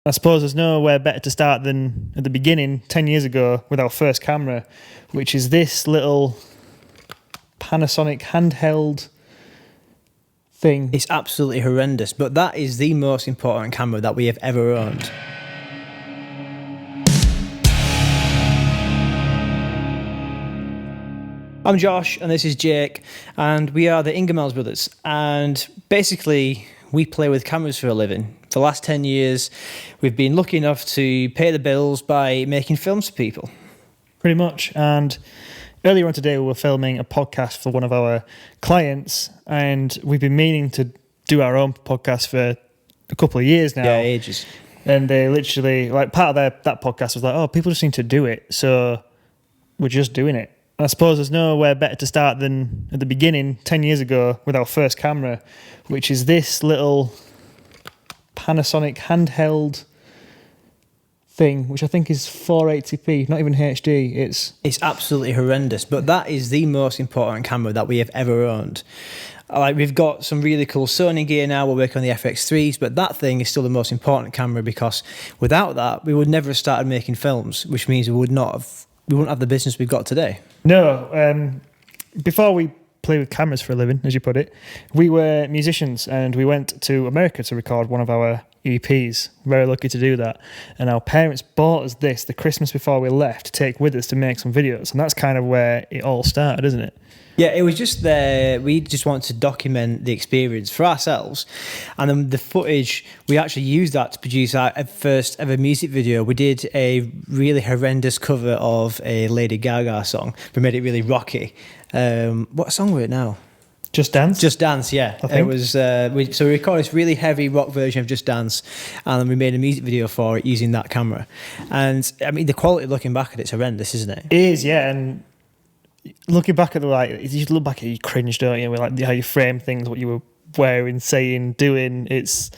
I suppose there's nowhere better to start than at the beginning, 10 years ago, with our first camera, which is this little Panasonic handheld thing. It's absolutely horrendous, but that is the most important camera that we have ever owned. I'm Josh, and this is Jake, and we are the Ingamells Brothers, and basically we play with cameras for a living. For the last 10 years, we've been lucky enough to pay the bills by making films for people. Pretty much. And earlier on today, we were filming a podcast for one of our clients, and we've been meaning to do our own podcast for a couple of years now. Yeah, ages. And they literally, like, part of that podcast was like, oh, people just need to do it, so we're just doing it. And I suppose there's nowhere better to start than at the beginning, 10 years ago, with our first camera, which is this little Panasonic handheld thing, which I think is 480p, not even HD. It's absolutely horrendous, but that is the most important camera that we have ever owned. Like, we've got some really cool Sony gear now, we're working on the FX3s, but that thing is still the most important camera, because without that, we would never have started making films, which means we wouldn't have the business we've got today. No, before we play with cameras for a living, as you put it, we were musicians, and we went to America to record one of our EPs. Very lucky to do that. And our parents bought us this the Christmas before we left to take with us to make some videos. And that's kind of where it all started, isn't it? Yeah, it was just we just wanted to document the experience for ourselves. And then the footage, we actually used that to produce our first ever music video. We did a really horrendous cover of a Lady Gaga song. We made it really rocky. What song were it now? Just Dance? Just Dance, yeah. It was. So we recorded this really heavy rock version of Just Dance, and then we made a music video for it using that camera. And I mean, the quality looking back at it's horrendous, isn't it? It is, yeah. And looking back at you look back at it, you cringe, don't you? With like how you frame things, what you were wearing, saying, doing. It's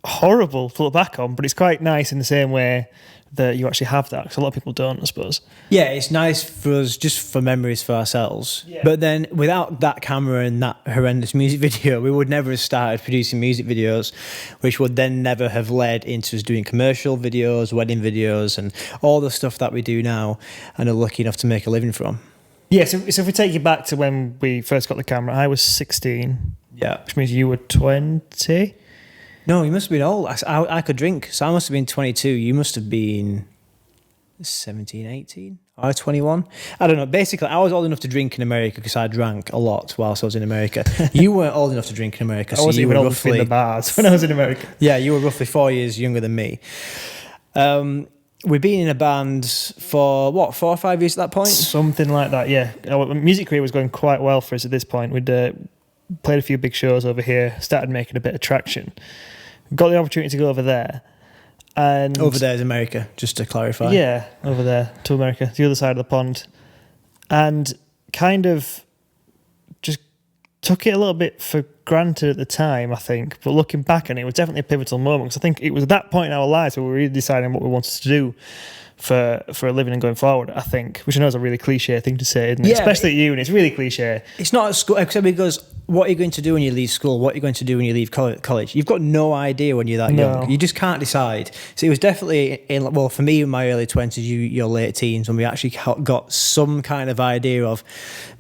horrible to look back on, but it's quite nice in the same way that you actually have that, because a lot of people don't, I suppose. Yeah, it's nice for us, just for memories for ourselves. Yeah. But then without that camera and that horrendous music video, we would never have started producing music videos, which would then never have led into us doing commercial videos, wedding videos, and all the stuff that we do now and are lucky enough to make a living from. Yeah, so if we take you back to when we first got the camera, I was 16. Yeah. Which means you were 20? No, you must have been old. I could drink, so I must have been 22. You must have been 17, 18, or 21. I don't know. Basically, I was old enough to drink in America because I drank a lot whilst I was in America. You weren't old enough to drink in America. So I wasn't even old enough in the bars when I was in America. Yeah, you were roughly 4 years younger than me. We've been in a band for, 4 or 5 years at that point? Something like that, yeah. Our music career was going quite well for us at this point. We'd played a few big shows over here, started making a bit of traction. Got the opportunity to go over there. And over there is America, just to clarify. Yeah, over there to America, the other side of the pond. And kind of just took it a little bit for granted at the time, I think. But looking back on it, it was definitely a pivotal moment, because I think it was at that point in our lives where we were really deciding what we wanted to do for a living and going forward, I think, which I know is a really cliche thing to say, isn't it? Yeah, especially at uni, it's really cliche. It's not at school, except because what are you going to do when you leave school? What are you going to do when you leave college? You've got no idea when you're that young. You just can't decide. So it was definitely, for me in my early 20s, your late teens, when we actually got some kind of idea of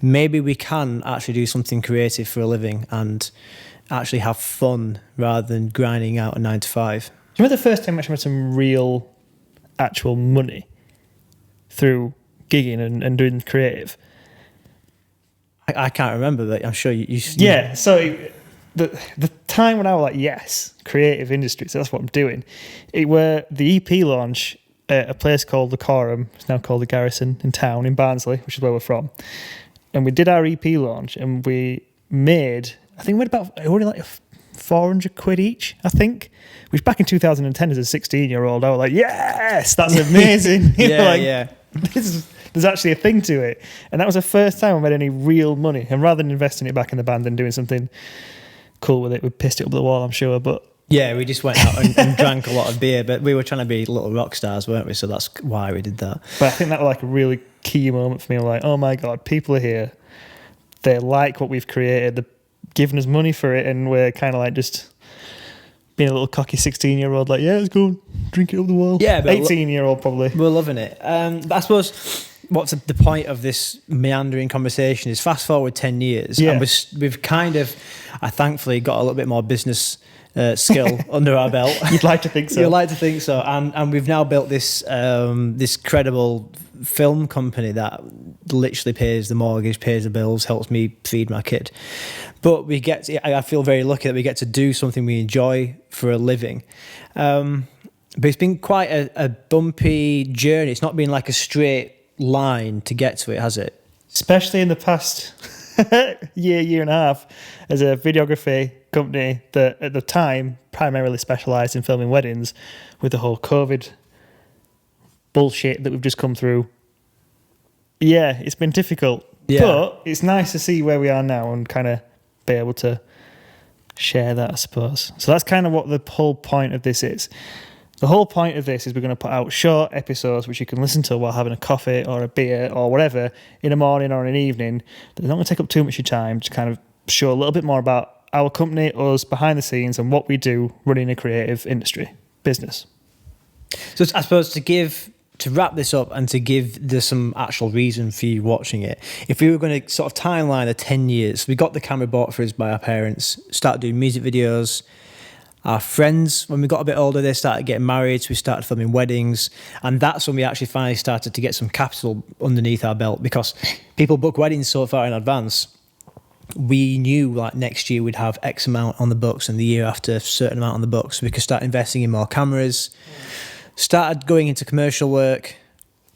maybe we can actually do something creative for a living and actually have fun rather than grinding out a 9 to 5. Do you remember the first time I actually made some real actual money through gigging and doing creative? I can't remember, but I'm sure you yeah, so the time when I was like, yes, creative industry, so that's what I'm doing. It were the EP launch at a place called the Coram, it's now called the Garrison in town, in Barnsley, which is where we're from. And we did our EP launch, and we made, I think we made about only like 400 quid each, I think, which back in 2010 as a 16-year-old, I was like, yes, that's amazing. Yeah. There's actually a thing to it. And that was the first time I made any real money. And rather than investing it back in the band and doing something cool with it, we pissed it up the wall, I'm sure. But yeah, we just went out and drank a lot of beer, but we were trying to be little rock stars, weren't we? So that's why we did that. But I think that was like a really key moment for me. I'm like, oh my God, people are here. They like what we've created. They're giving us money for it. And we're kind of like just being a little cocky 16-year-old, like, yeah, let's go drink it up the wall. Yeah, but 18-year-old probably. We're loving it. But I suppose what's the point of this meandering conversation is fast forward 10 years, and we've kind of, I thankfully got a little bit more business skill under our belt. You'd like to think so. You'd like to think so. And we've now built this this credible film company that literally pays the mortgage, pays the bills, helps me feed my kid. But I feel very lucky that we get to do something we enjoy for a living. But it's been quite a bumpy journey. It's not been like a straight line to get to it, has it? Especially in the past year and a half, as a videography company that at the time primarily specialised in filming weddings, with the whole COVID bullshit that we've just come through. Yeah, it's been difficult. Yeah. But it's nice to see where we are now and kind of be able to share that, I suppose. So that's kind of what the whole point of this is. The whole point of this is we're going to put out short episodes which you can listen to while having a coffee or a beer or whatever in the morning or in an evening. They're not going to take up too much of your time, just kind of show a little bit more about our company, us, behind the scenes, and what we do running a creative industry business. So I suppose to wrap this up and to give there's some actual reason for you watching it, if we were going to sort of timeline of 10 years, we got the camera bought for us by our parents, started doing music videos. Our friends, when we got a bit older, they started getting married, so we started filming weddings, and that's when we actually finally started to get some capital underneath our belt, because people book weddings so far in advance. We knew like next year we'd have X amount on the books, and the year after a certain amount on the books. We could start investing in more cameras, started going into commercial work.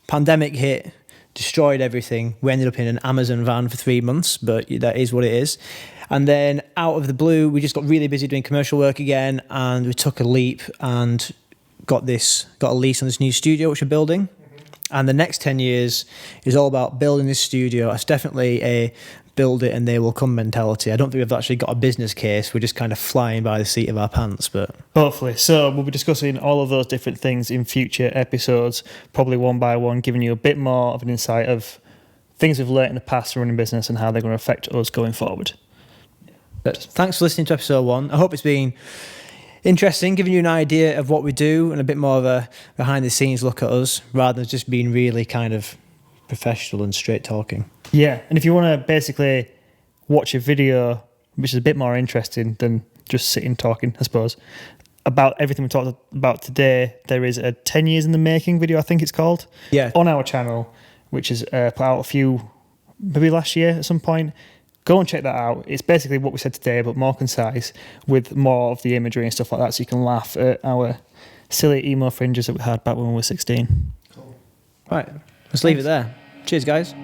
Pandemic hit, destroyed everything. We ended up in an Amazon van for 3 months, but that is what it is. And then out of the blue, we just got really busy doing commercial work again, and we took a leap and got a lease on this new studio which we're building. And the next 10 years is all about building this studio. It's definitely a build it and they will come mentality. I don't think we've actually got a business case. We're just kind of flying by the seat of our pants, but hopefully. So we'll be discussing all of those different things in future episodes, probably one by one, giving you a bit more of an insight of things we've learned in the past running business and how they're going to affect us going forward. But thanks for listening to episode 1. I hope it's been interesting, giving you an idea of what we do and a bit more of a behind the scenes look at us, rather than just being really kind of professional and straight talking. Yeah, and if you want to basically watch a video which is a bit more interesting than just sitting talking, I suppose, about everything we talked about today, there is a 10 years in the making video, I think it's called, on our channel, which is put out a few, maybe last year at some point. Go and check that out. It's basically what we said today, but more concise, with more of the imagery and stuff like that, so you can laugh at our silly emo fringes that we had back when we were 16. Cool. Right, let's leave it there. Cheers, guys.